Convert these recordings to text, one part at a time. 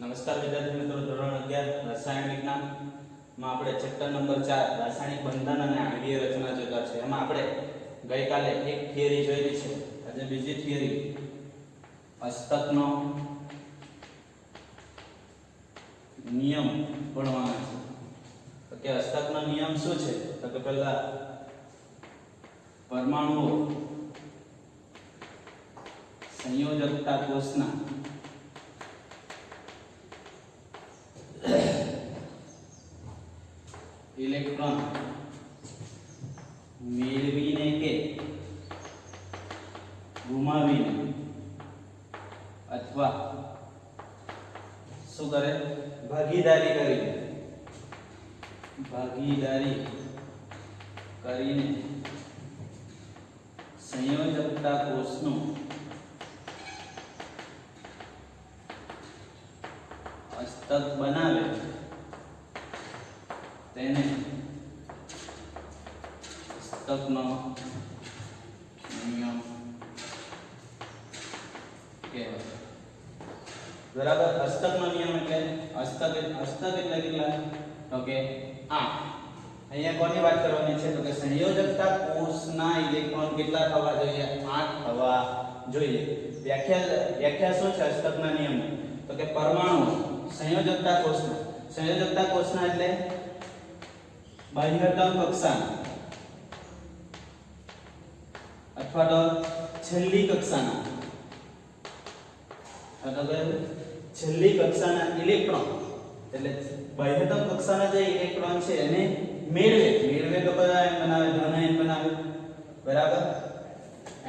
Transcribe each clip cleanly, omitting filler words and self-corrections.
નમસ્કાર વિદ્યાર્થી મિત્રો, ધોરણ 11 રસાયણ વિજ્ઞાનમાં આપણે ચેપ્ટર નંબર 4 રાસાયણિક બંધન અને આણ્વીય રચના જોતા છે. એમાં આપણે ગઈકાલે એક થિયરી જોઈ છે, આજે બીજી થિયરી અષ્ટકનો નિયમ ભણવાનો છે. તો કે અષ્ટકનો નિયમ શું છે? તો કે પહેલા પરમાણુઓ સંયોજકતા કોષના इलेक्ट्रॉन मेळवीने के गुमावीने अथवा શું કરે? ભાગીદારી કરીને સંયોજકતા કોષનું અષ્ટક બનાવે તેને અષ્ટકનો નિયમ કહેવાય. બરાબર. અષ્ટકનો નિયમ એટલે અષ્ટક એટલે કેટલા? તો કે 8. અહીંયા કોની વાત કરવાની છે? તો કે સંયોજકતા કોષના ઇલેક્ટ્રોન કેટલા થવા જોઈએ? 8 થવા જોઈએ. વ્યાખ્યા શું છે અષ્ટકના નિયમની? તો કે પરમાણુ સંયોજકતા કોષના એટલે બાહ્યતમ કક્ષાના અથવા તો છેલ્લી કક્ષાના ઇલેક્ટ્રોન એટલે બાહ્યતમ કક્ષાના જે ઇલેક્ટ્રોન છે એને મેળવે તો બધા એમ બનાવે, ધન એન બનાવે. બરાબર.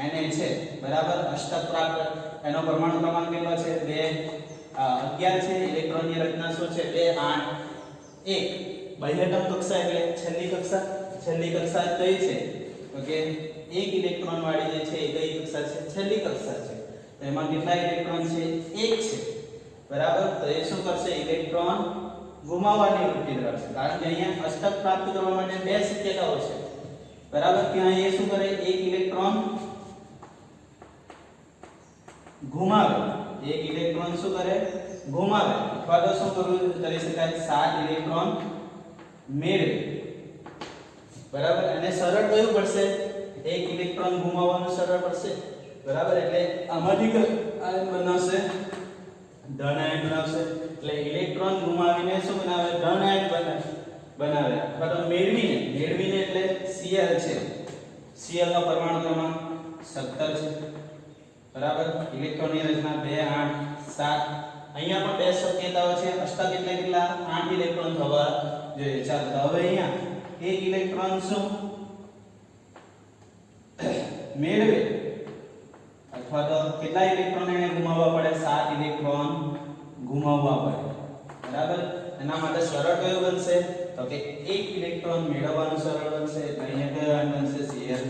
એને છે બરાબર અષ્ટક પ્રાપ્ત. એનો પરમાણુ ક્રમાંક કેટલો છે? 11 છે. ઇલેક્ટ્રોનની રચના શું છે? 2 8 1. બાહ્યતમ કક્ષા એટલે છેલ્લી કક્ષા કઈ છે? તો કે એક ઇલેક્ટ્રોન વાળી જે છે એ કઈ કક્ષા છે? છેલ્લી કક્ષા છે. તો એમાં કેટલા ઇલેક્ટ્રોન છે? 1 છે. બરાબર. તો એ શું કરશે? ઇલેક્ટ્રોન ગુમાવવાની વૃત્તિ ધરાવશે, કારણ કે અહીંયા અષ્ટક પ્રાપ્ત કરવા માટે 2 શક્યતાઓ છે. બરાબર. ત્યાં એ શું કરે? એક ઇલેક્ટ્રોન ગુમાવે. એક ઇલેક્ટ્રોન શું કરે? ગુમાવે. અથવા તો શું કરી શકાય? 7 ઇલેક્ટ્રોન મેળવે. બરાબર. અને સરળ કયું પડશે? એક ઇલેક્ટ્રોન ગુમાવવાનું સરળ પડશે. બરાબર. એટલે આમાંથી આયન બનાવશે, ધન આયન બનાવશે. એટલે ઇલેક્ટ્રોન ગુમાવીને શું બનાવે? ધન આયન બનાવે. અથવા તો મેળવીને એટલે Cl છે. Cl નો પરમાણુ ક્રમાંક 17 છે. બરાબર. ઇલેક્ટ્રોનની રચના 2 8 7. અહીંયા પણ 2 શક્યતાઓ છે. અષ્ટક એટલે કેટલા? 8 ઇલેક્ટ્રોન થવા જોઈએ. ચાલો તો હવે અહીંયા એક ઇલેક્ટ્રોન શું મેળવે અથવા તો કેટલા ઇલેક્ટ્રોન એને ગુમાવવા પડે? 7 ઇલેક્ટ્રોન ગુમાવવા પડે. બરાબર. એના માટે સરળ કયું બનશે? તો કે એક ઇલેક્ટ્રોન મેળવવાનું સરળ બનશે. એટલે અહીંયા કયું આયન બનશે? Cl-.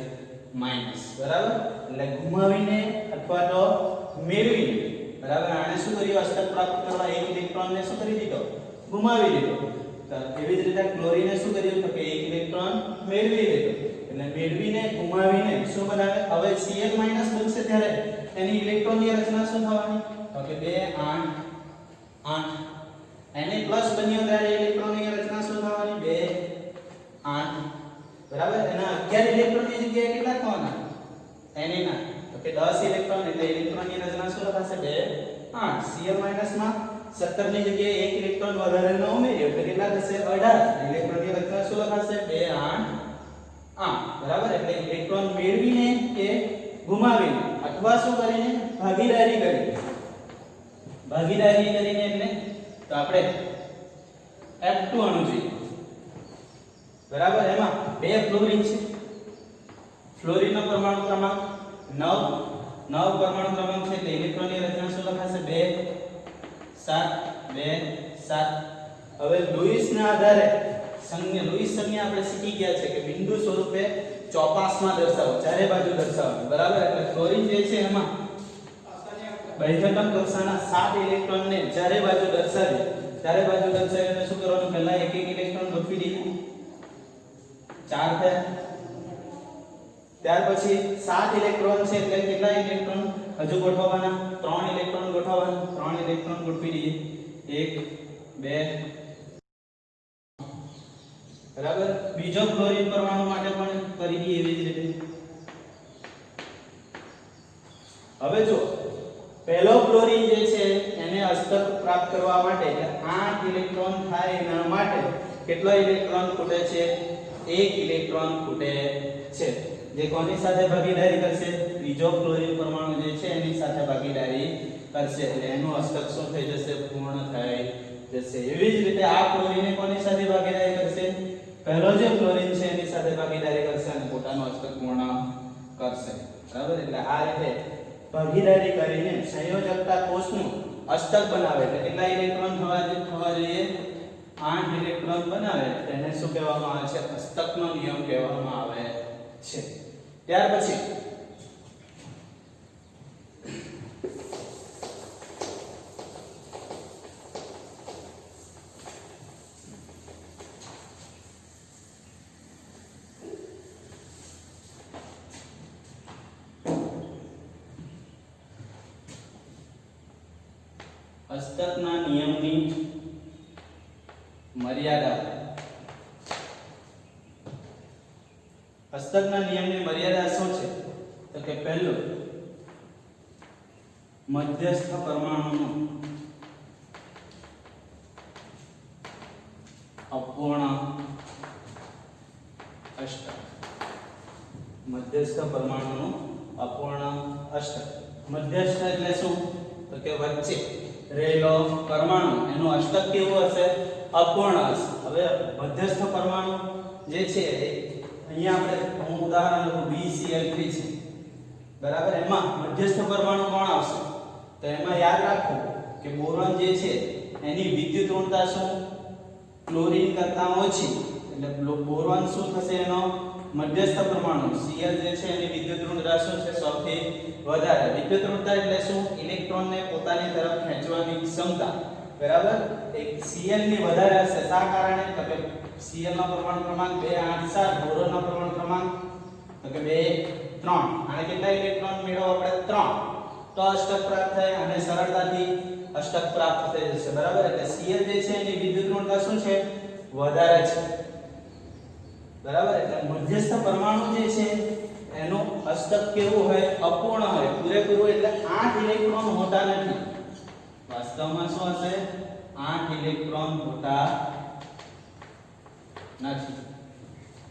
બરાબર. એટલે ગુમાવીને અથવા તો મેળવીને. બરાબર. આને શું કર્યું? અષ્ટક પ્રાપ્ત કરવા એક ઇલેક્ટ્રોનને શું કરી દીધો? ગુમાવી દીધો. તો એવી જ રીતે ક્લોરીને શું કર્યું? તો કે એક ઇલેક્ટ્રોન મેળવી લીધો. એટલે મેળવીને ગુમાવીને શું બનાવે? હવે Cl- બનશે ત્યારે એની ઇલેક્ટ્રોનની રચના શું થવાની? તો કે 2 8 8. એને પ્લસ બન્યો ત્યારે ઇલેક્ટ્રોનની રચના શું થવાની? 2 8. બરાબર. એના 11 ઇલેક્ટ્રોનની જગ્યાએ કેટલા થવાના? એને ના તો કે 10 ઇલેક્ટ્રોન. એટલે ઇલેક્ટ્રોનની રચના શું થશે? 2 8. Cl- માં 17 ની જગ્યાએ એક ઇલેક્ટ્રોન વધારેનો ઉમેર્યો એટલે કેટલા થશે? 18. ઇલેક્ટ્રોનની રચના શું લખાશે? 2 8 8. બરાબર. એટલે ઇલેક્ટ્રોન મેળવીને કે ગુમાવીને અથવા શું કરીને? ભાગીદારી કરીને એટલે તો આપણે F2 અણુ જોઈએ. બરાબર. એમાં 2 ફ્લોરીન છે. ફ્લોરીનનો પરમાણુ ક્રમાંક 9 પરમાણુ ક્રમાંક છે. એટલે ઇલેક્ટ્રોનની રચના શું લખાશે? 2 7 2 7. હવે લુઈસના આધારે લુઈસ સંજ્ઞા આપણે શીખી ગયા છે કે બિંદુ સ્વરૂપે ચોપાસમાં દર્શાવો, ચારે બાજુ દર્શાવો. બરાબર. એટલે ફ્લોરીન જે છે એમાં બાહ્યતમ કક્ષાના 7 ઇલેક્ટ્રોનને ચારે બાજુ દર્શાવીને શું કરવાનું? પહેલા એક ઇલેક્ટ્રોન ગોઠવી દઈએ. 4 થયા. ત્યાર પછી 7 ઇલેક્ટ્રોન છે એટલે કેટલા ઇલેક્ટ્રોન હજુ ગોઠવવાના? 3 ઇલેક્ટ્રોન ગોઠવવાના. 3 ઇલેક્ટ્રોન ગોઠવી દઈએ. 1 2 બરાબર. બીજો ક્લોરીન પરમાણુ માટે પણ કરી દઈએ એવી જ રીતે. હવે જો પહેલો ક્લોરીન જે છે એને અષ્ટક પ્રાપ્ત કરવા માટે એટલે 8 ઇલેક્ટ્રોન થાય એના માટે કેટલા ઇલેક્ટ્રોન ખૂટે છે? 1 ઇલેક્ટ્રોન ખૂટે છે, જે કોની સાથે ભાગીદારી કરશે? ત્રીજો ક્લોરીન પરમાણુ જે છે એની સાથે ભાગીદારી કરશે, એટલે એનું અષ્ટક શું થઈ જશે? પૂર્ણ થઈ જશે. એવી જ રીતે આ ક્લોરીન કોની સાથે ભાગીદારી કરશે? પહેલો જે ક્લોરીન છે એની સાથે ભાગીદારી કરશે અને પોતાનું અષ્ટક પૂર્ણ કરશે. બરાબર. એટલે આ રીતે ભાગીદારી કરીને સંયોજકતા કોષનું અષ્ટક બનાવે એટલે કેટલા ઇલેક્ટ્રોન થવા જોઈએ? 8 ઇલેક્ટ્રોન બનાવે તેને શું કહેવામાં આવે છે? અષ્ટકનો નિયમ કહેવામાં આવે છે. ત્યાર પછી અષ્ટકના નિયમની મર્યાદા. અષ્ટકના નિયમની મર્યાદા શું છે? તો કે પહેલું, મધ્યસ્થ પરમાણુનું અપૂર્ણ અષ્ટક. મધ્યસ્થ પરમાણુનું અપૂર્ણ અષ્ટક. મધ્યસ્થ એટલે શું? તો કે વચ્ચે રહેલો પરમાણુ એનું અષ્ટક કેવું હશે? અપૂર્ણ હશે. હવે મધ્યસ્થ પરમાણુ જે છે અહીંયા આપણે હું ઉદાહરણ લઉં BCl3 છે. બરાબર. એમાં મધ્યસ્થ પરમાણુ કોણ આવશે? તો એમાં યાદ રાખો કે બોરોન જે છે એની વિદ્યુત ઋણતા શું? ક્લોરીન કરતા ઓછી. એટલે બોરોન શું થશે? એનો મધ્યસ્થ પરમાણુ Cl જે છે એની વિદ્યુત ઋણતા શું છે? સૌથી વધારે. વિદ્યુત ઋણતા એટલે શું? ઇલેક્ટ્રોનને પોતાની તરફ ખેંચવાની ક્ષમતા. બરાબર. એક Cl ની વધારે હશે. શા કારણે? તો કે Cl નો પરમાણુ ક્રમાંક 2 8 7, બોરોન નો પરમાણુ ક્રમાંક તો કે 2 3. આને કેટલા ઇલેક્ટ્રોન મેળવો આપણે? 3. તો અષ્ટક પ્રાપ્ત થાય અને સરળતાથી અષ્ટક પ્રાપ્ત થઈ જશે. બરાબર. એટલે Cl જે છે એની વિદ્યુત ઋણતા શું છે? વધારે છે. બરાબર. એટલે મધ્યસ્થ પરમાણુ જે છે એનું અષ્ટક કેવું હોય? અપૂર્ણ હોય. પૂરેપૂરું એટલે 8 ઇલેક્ટ્રોન હોતા નથી. વાસ્તવમાં શું હશે? 8 ઇલેક્ટ્રોન હોતા નથી.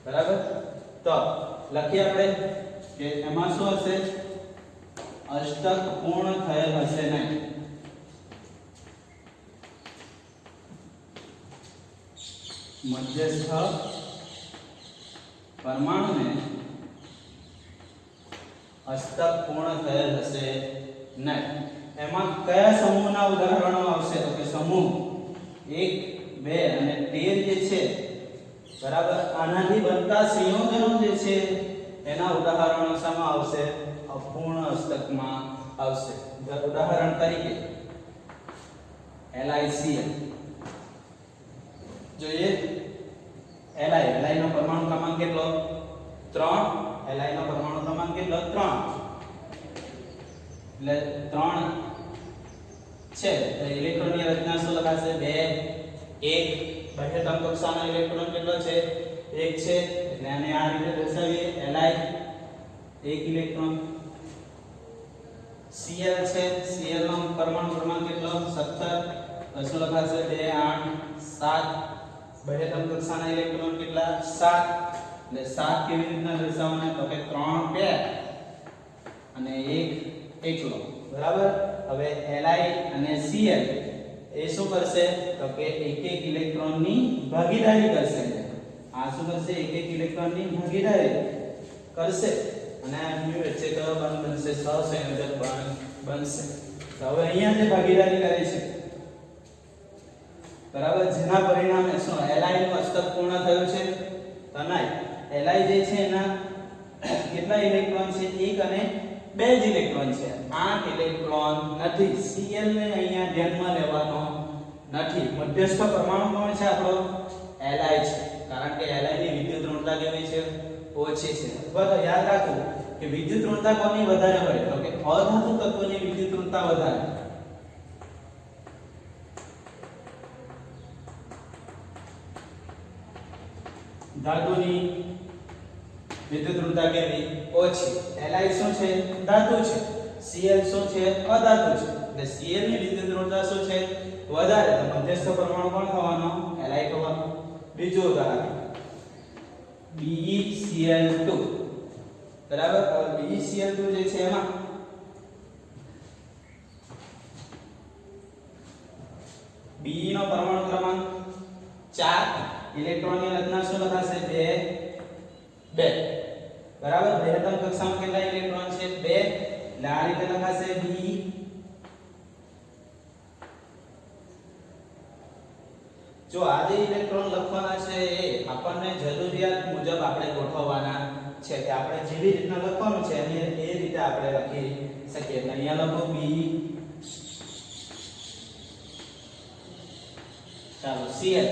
બરાબર. તો લખીએ આપણે કે એમાં શું હશે? અષ્ટક પૂર્ણ થયેલ હશે નહીં. મધ્યસ્થ પરમાણુને અષ્ટક પૂર્ણ થયેલ હશે નહીં. એમાં કયા સમૂહના ઉદાહરણો આવશે? તો કે સમૂહ 1 2 અને 13 જે છે. બરાબર. આનાથી બનતા સંયોજનો જે છે એના ઉદાહરણો શામાં આવશે? અપૂર્ણ અષ્ટકમાં આવશે. ઉદાહરણ તરીકે LiCl જોઈએ. Li નો પરમાણુ ક્રમાંક કેટલો? 3. Li નો પરમાણુ ક્રમાંક કેટલો? 3. એટલે 3 છે. તો ઇલેક્ટ્રોનની રચના શું લખાશે? 2 1. બાહ્ય તમકક્ષાનો ઇલેક્ટ્રોન કેટલો છે? 1 છે. એટલે આને આ રીતે દર્શાવીએ. Li 1 electron. Cl છે. Cl નો પરમાણુ ક્રમાંક કેટલો? 17. તો શું લખાશે? 2 8 7. બાહ્ય તમકક્ષાના ઇલેક્ટ્રોન કેટલા? 7. એટલે 7 કેવી રીતના દર્શાવવાના? તો કે 3 પેર અને 1 એકલો. બરાબર. હવે Li અને Cl એ શું કરશે? તો કે એક એક ઇલેક્ટ્રોનની ભાગીદારી કરશે. આ શું કરશે? એક એક ઇલેક્ટ્રોનની ભાગીદારી કરશે અને આ મ્યુ વચ્ચે કયો બંધ બનશે? સહસંયોજક બંધ બનશે. તો હવે અહીંયા જે ભાગીદારી કરે છે, બરાબર, જેના પરિણામે શું Li નું અષ્ટક પૂર્ણ થયું છે? તો નહીં. Li જે છે એના કેટલા ઇલેક્ટ્રોન છે? 1 અને 2 જ ઇલેક્ટ્રોન છે. 8 ઇલેક્ટ્રોન નથી. Cl ને અહીંયા ધ્યાનમાં લેવાનો નથી. મધ્યસ્થ પરમાણુ કોણ છે આપણો? Li છે. કારણ કે Li ની વિદ્યુત ઋણતા કેવી છે? ઓછી છે. અથવા તો યાદ રાખો કે વિદ્યુત ઋણતા કોની વધારે હોય? તો કે અધાતુ તત્વોની વિદ્યુત ઋણતા વધારે. ધાતુની વિદ્યુત ઋણતા કેવી ઓછી. Li શું છે ધાતુ છે, Cl શું છે અધાતુ છે. એટલે Cl ની વિદ્યુત ઋણતા શું છે વધારે, તો મધ્યસ્થ પરમાણુ કોણ થવાનો Li થવાનો. બીજું ઉદાહરણ BeCl2 બરાબર. BeCl2 જે છે એમાં Be નો પરમાણુ ક્રમાંક 4, ઇલેક્ટ્રોનની રચના શું લખાશે 2 બરાબર. બૃહત્તમ કક્ષામાં કેટલા ઇલેક્ટ્રોન છે 2, એટલે આ રીતે લખાશે B. જો આ જે ઇલેક્ટ્રોન લખવાના છે એ આપણને જરૂરિયાત મુજબ આપણે ગોઠવવાના છે કે આપણે જેવી રીતના લખવાનું છે એ રીતે આપણે લખી શકીએ. એટલે અહીંયા લખો B. ચાલો Cl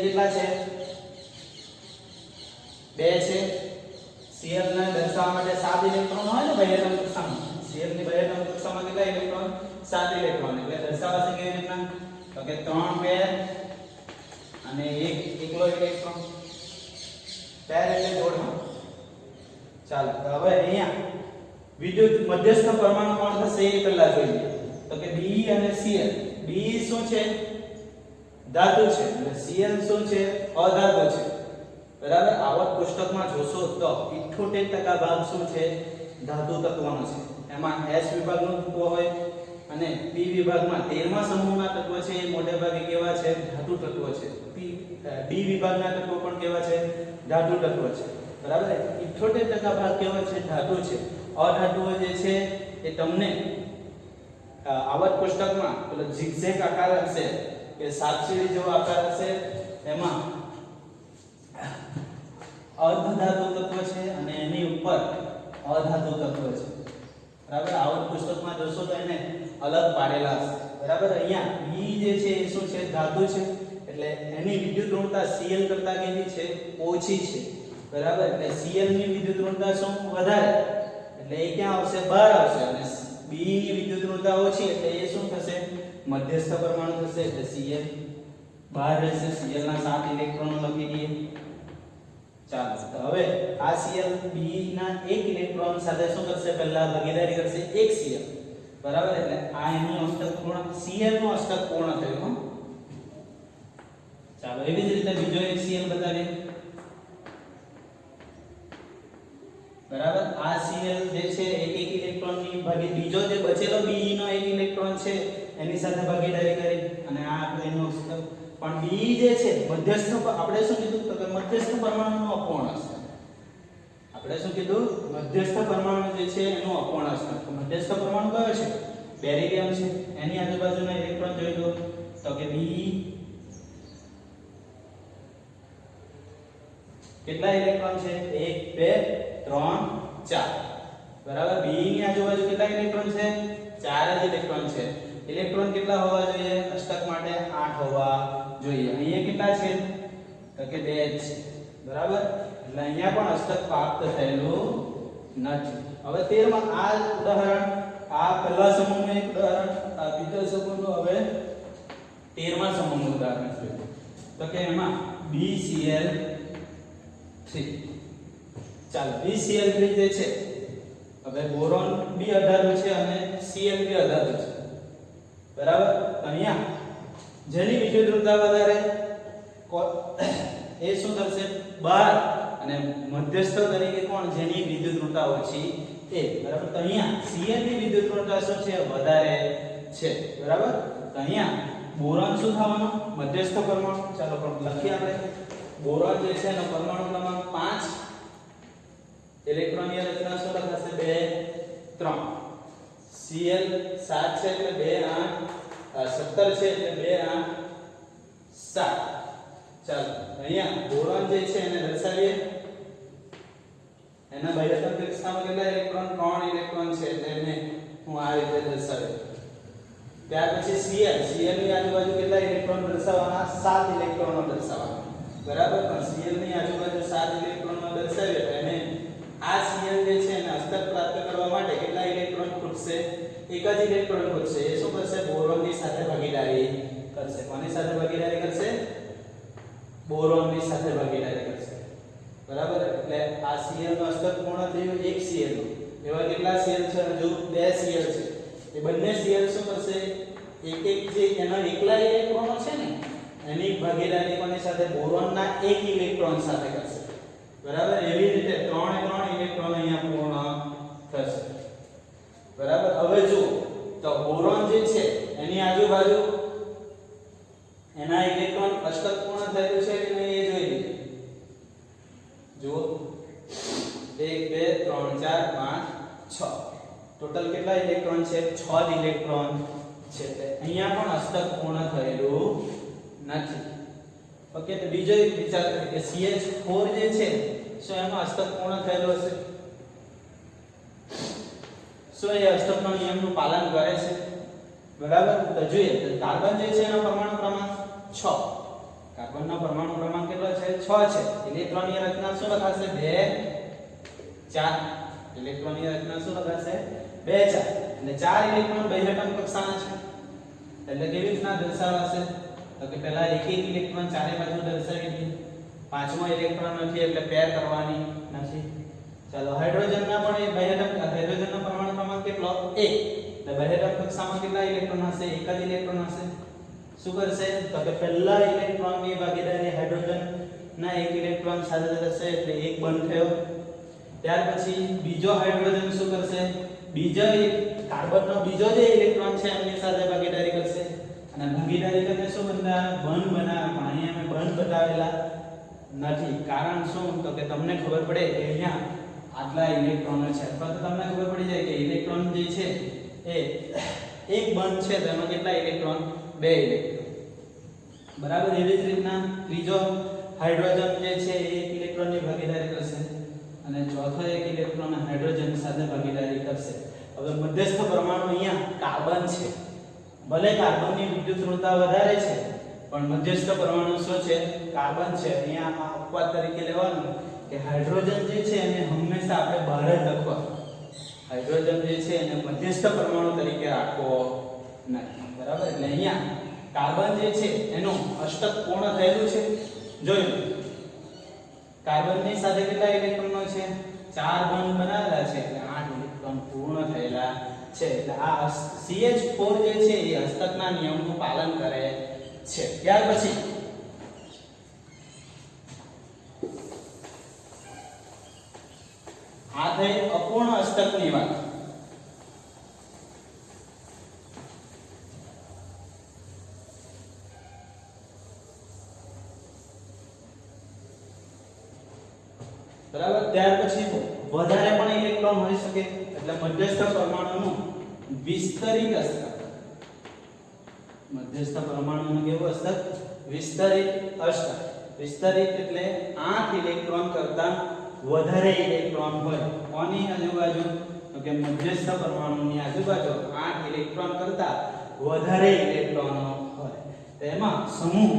કેટલા છે 2 છે. Cl ને દર્શાવવા માટે 7 ઇલેક્ટ્રોન હોય ને બૃહત્તમ કક્ષામાં. Cl ની બૃહત્તમ કક્ષામાં કેટલા ઇલેક્ટ્રોન 7 ઇલેક્ટ્રોન. એટલે દર્શાવાશે કેવી રીતના તો કે 3 પેર અને એકલો ઇલેક્ટ્રોન. પેર એટલે જોડમાં. ચાલો તો હવે અહીંયા વિદ્યુત મધ્યસ્થ પરમાણુ કોણ થશે એ પહેલા જોઈએ. તો કે B અને Cl. B શું છે ધાતુ છે એટલે Cl શું છે અધાતુ છે બરાબર. આવર્ત કોષ્ટકમાં જોશો તો 78% ભાગ શું છે ધાતુ તત્વનો છે. એમાં S વિભાગનું તત્વ હોય અને P વિભાગમાં 13મા સમૂહના તત્વ છે એ મોટે ભાગે કેવા છે ધાતુ તત્વ છે. D વિભાગના તત્વો પણ કેવા છે ધાતુ તત્વ છે બરાબર. 78% ભાગ કેવા છે ધાતુ છે. અધાતુઓ જે છે એ તમને આવર્ત કોષ્ટકમાં પેલો ઝિગઝેગ આકાર હશે કે સાપસીડી જેવો આકાર હશે એમાં અર્ધધાતુ તત્વ છે અને એની ઉપર અધાતુ તત્વ છે બરાબર. આવર્ત પુસ્તકમાં જોશો તો એને અલગ પાડેલા હશે બરાબર. અહીંયા B જે છે એ શું છે ધાતુ છે એટલે એની વિદ્યુત ઋણતા Cl કરતા કેવી છે ઓછી છે બરાબર. એટલે Cl ની વિદ્યુત ઋણતા શું વધારે એટલે એ ક્યાં આવશે બહાર આવશે. અને B ની વિદ્યુત ઋણતા ઓછી એટલે એ શું થશે મધ્યસ્થ પરમાણુ થશે. એટલે Cl બહાર રહેશે. Cl ના 7 ઇલેક્ટ્રોનો લખી દઈએ. ચાલો તો હવે આ Cl B ના 1 ઇલેક્ટ્રોન સાથે શું કરશે પહેલા ભાગીદારી કરશે 1 Cl બરાબર. એટલે આ એનું અષ્ટક પૂર્ણ Cl નું અષ્ટક પૂર્ણ થયું. ચાલો એવી જ રીતે બીજો એક Cl બતાવીએ બરાબર. આ Cl જે છે એક ઇલેક્ટ્રોન ની ભાગી બીજો જે બચેલો B નો 1 ઇલેક્ટ્રોન છે એની સાથે ભાગીદારી કરી અને આ એનું અષ્ટક. પણ B જે છે મધ્યસ્થ આપણે શું કીધું તો કે મધ્યસ્થ પરમાણુનો અપૂર્ણ અષ્ટક. આપણે શું કીધું મધ્યસ્થ પરમાણુ જે છે એનું અપૂર્ણ અષ્ટક. તો મધ્યસ્થ પરમાણુ કયો છે બેરિલિયમ છે. એની આજુબાજુના ઇલેક્ટ્રોન જોઈ લો તો કે B કેટલા ઇલેક્ટ્રોન છે 1 2 3 4 બરાબર. B ની આજુબાજુ કેટલા ઇલેક્ટ્રોન છે 4 જ ઇલેક્ટ્રોન છે. ઇલેક્ટ્રોન કેટલા હોવા જોઈએ અષ્ટક માટે 8 હોવા જોઈએ. અહીંયા કેટલા છે તો કે 2 છે બરાબર. એટલે અહીંયા પણ અષ્ટક પ્રાપ્ત થયેલું નથી. હવે 13માં આ ઉદાહરણ આ પહેલા સમૂહનું એક ઉદાહરણ આ બીજા સમૂહનું હવે 13મા સમૂહનું ઉદાહરણ છે. તો કે એમાં BCl3. ચાલો BCl3 જે છે હવે બોરોન બી અધાતુ છે અને Cl બી અધાતુ છે બરાબર. અહીંયા જેની વિદ્યુત ઋણતા વધારે એ શું થશે બહાર અને મધ્યસ્થ તરીકે કોણ જેની વિદ્યુત ઋણતા ઓછી એ બરાબર. તો અહીંયા Cl ની વિદ્યુત ઋણતા શું છે વધારે છે બરાબર. તો અહીંયા બોરોન શું થવાનો મધ્યસ્થ પરમાણુ. ચાલો પણ લખીએ આપણે બોરોન જે છે એનો પરમાણુ ક્રમાંક 5 ઇલેક્ટ્રોનની રચના શું લખાશે 2 3. Cl 7 છે એટલે 2 8 17 છે એટલે 2 8 7. ચાલો અહીંયા બોરોન જે છે એને દર્શાવીએ. એના બૃહત્તમ કક્ષામાં કેટલા ઇલેક્ટ્રોન 3 ઇલેક્ટ્રોન છે એટલે એને હું આ રીતે દર્શાવ્યો. ત્યાર પછી Cl ની આજુબાજુ કેટલા ઇલેક્ટ્રોન દર્શાવવાના 7 ઇલેક્ટ્રોનો દર્શાવવાના બરાબર. પણ Cl ની આજુબાજુ 7 ઇલેક્ટ્રોનો દર્શાવ્યો એને આ Cl જે છે એને અષ્ટક પ્રાપ્ત કરવા માટે કેટલા ઇલેક્ટ્રોન ખૂટશે એક જ ઇલેક્ટ્રોન ખૂટશે. એ શું કરશે બોરોનની સાથે ભાગીદારી કરશે. કોની સાથે ભાગીદારી કરશે બોરોનની સાથે ભાગીદારી કરશે બરાબર એટલે આ Cl નો અષ્ટક પૂર્ણ થયું એક Cl નો એવા કેટલા Cl છે હજુ બે Cl છે એ બંને Cl શું કરશે એક એક જે એના એકલા ઇલેક્ટ્રોનો છે ને એની ભાગીદારી કોની સાથે બોરોનના એક ઇલેક્ટ્રોન સાથે કરશે બરાબર એવી રીતે ત્રણે ત્રણ ઇલેક્ટ્રોન અહીંયા પૂર્ણ થશે બરાબર હવે જો તો બોરોન જે છે એની આજુબાજુ એના ઇલેક્ટ્રોન અષ્ટક પૂર્ણ થયેલું છે કે નહીં એ જોઈ લઈએ જુઓ 1 2 3 4 5 6 ટોટલ કેટલા ઇલેક્ટ્રોન છે 6 ઇલેક્ટ્રોન છે તે અહીંયા પણ અષ્ટક પૂર્ણ થયેલું નથી ઓકે તો બીજો એક વિચાર કરીએ કે CH4 જે છે શું એમાં અષ્ટક પૂર્ણ થયેલું હશે શું એ અષ્ટકના નિયમનું પાલન કરે છે બરાબર તો જોઈએ તો કાર્બન જે છે એનો પરમાણુ ક્રમાંક 6 કાર્બનનો પરમાણુ ક્રમાંક કેટલો છે 6 છે ઇલેક્ટ્રોનની રચના શું લખાશે 2 4 ઇલેક્ટ્રોનની રચના શું લખાશે 2 4 એટલે 4 ઇલેક્ટ્રોન બહિરટમ કક્ષાના છે એટલે કેવી રીતના દર્શાવાશે તો કે પહેલા એક એક ઇલેક્ટ્રોન ચારે બાજુ દર્શાવી દઈએ પાંચમો ઇલેક્ટ્રોન નથી એટલે પેર કરવાની નથી ચાલો હાઇડ્રોજનના પણ એ બહિરટમ હાઇડ્રોજનનો પરમાણુ ક્રમાંક કેટલો 1 એટલે બહિરટમ કક્ષામાં કેટલા ઇલેક્ટ્રોન હશે એક જ ઇલેક્ટ્રોન હશે શું કરશે તો કે પહેલા ઇલેક્ટ્રોનની ભાગીદારી હાઇડ્રોજનના એક ઇલેક્ટ્રોન સાથે થશે એટલે એક બંધ થયો ત્યાર પછી બીજો હાઇડ્રોજન શું કરશે બીજો કાર્બનનો બીજો જે ઇલેક્ટ્રોન છે એમની સાથે ભાગીદારી કરશે અને ભાગીદારી કરીને શું બંધ બનાવે પણ અહીંયા અમે બંધ બતાવેલા નથી કારણ શું તો કે તમને ખબર પડે કે અહીંયા આટલા ઇલેક્ટ્રોન છે અથવા તો તમને ખબર પડી જાય કે ઇલેક્ટ્રોન જે છે એ એક બંધ છે તો એમાં કેટલા ઇલેક્ટ્રોન બે ઇલેક્ટ્રોન બરાબર એવી જ રીતના ત્રીજો હાઇડ્રોજન જે છે એ એક ઇલેક્ટ્રોનની ભાગીદારી કરશે અને ચોથો એક ઇલેક્ટ્રોન હાઇડ્રોજન સાથે ભાગીદારી કરશે હવે મધ્યસ્થ પરમાણુ અહીંયા કાર્બન છે ભલે કાર્બનની વિદ્યુત ઋણતા વધારે છે પણ મધ્યસ્થ પરમાણુ શું છે કાર્બન છે અહીંયા આ અપવાદ તરીકે લેવાનું કે હાઇડ્રોજન જે છે એને હંમેશા આપણે બહાર જ લખવાનું હાઇડ્રોજન જે છે એને મધ્યસ્થ પરમાણુ તરીકે રાખવો નથી બરાબર એટલે અહીંયા કાર્બન જે છે એનું અષ્ટક પૂર્ણ થયેલું છે જોઈ લો કાર્બનની સાથે કેટલા ઇલેક્ટ્રોનો છે 4 બંધ બનાવેલા છે એટલે 8 ઇલેક્ટ્રોન પૂર્ણ થયેલા છે એટલે આ CH4 જે છે એ અષ્ટકના નિયમનું પાલન કરે છે ત્યાર પછી આ થઈ અપૂર્ણ અષ્ટકની વાત બરાબર ત્યાર પછી વધારે પણ ઇલેક્ટ્રોન હોઈ શકે એટલે મધ્યસ્થ પરમાણુનું વિસ્તરિત અષ્ટક મધ્યસ્થ પરમાણુનું કેવું અષ્ટક વિસ્તરિત અષ્ટક વિસ્તરિત એટલે 8 ઇલેક્ટ્રોન કરતા વધારે ઇલેક્ટ્રોન હોય કોની આજુબાજુ તો કે મધ્યસ્થ પરમાણુની આજુબાજુ 8 ઇલેક્ટ્રોન કરતા વધારે ઇલેક્ટ્રોનો હોય તેમાં સમૂહ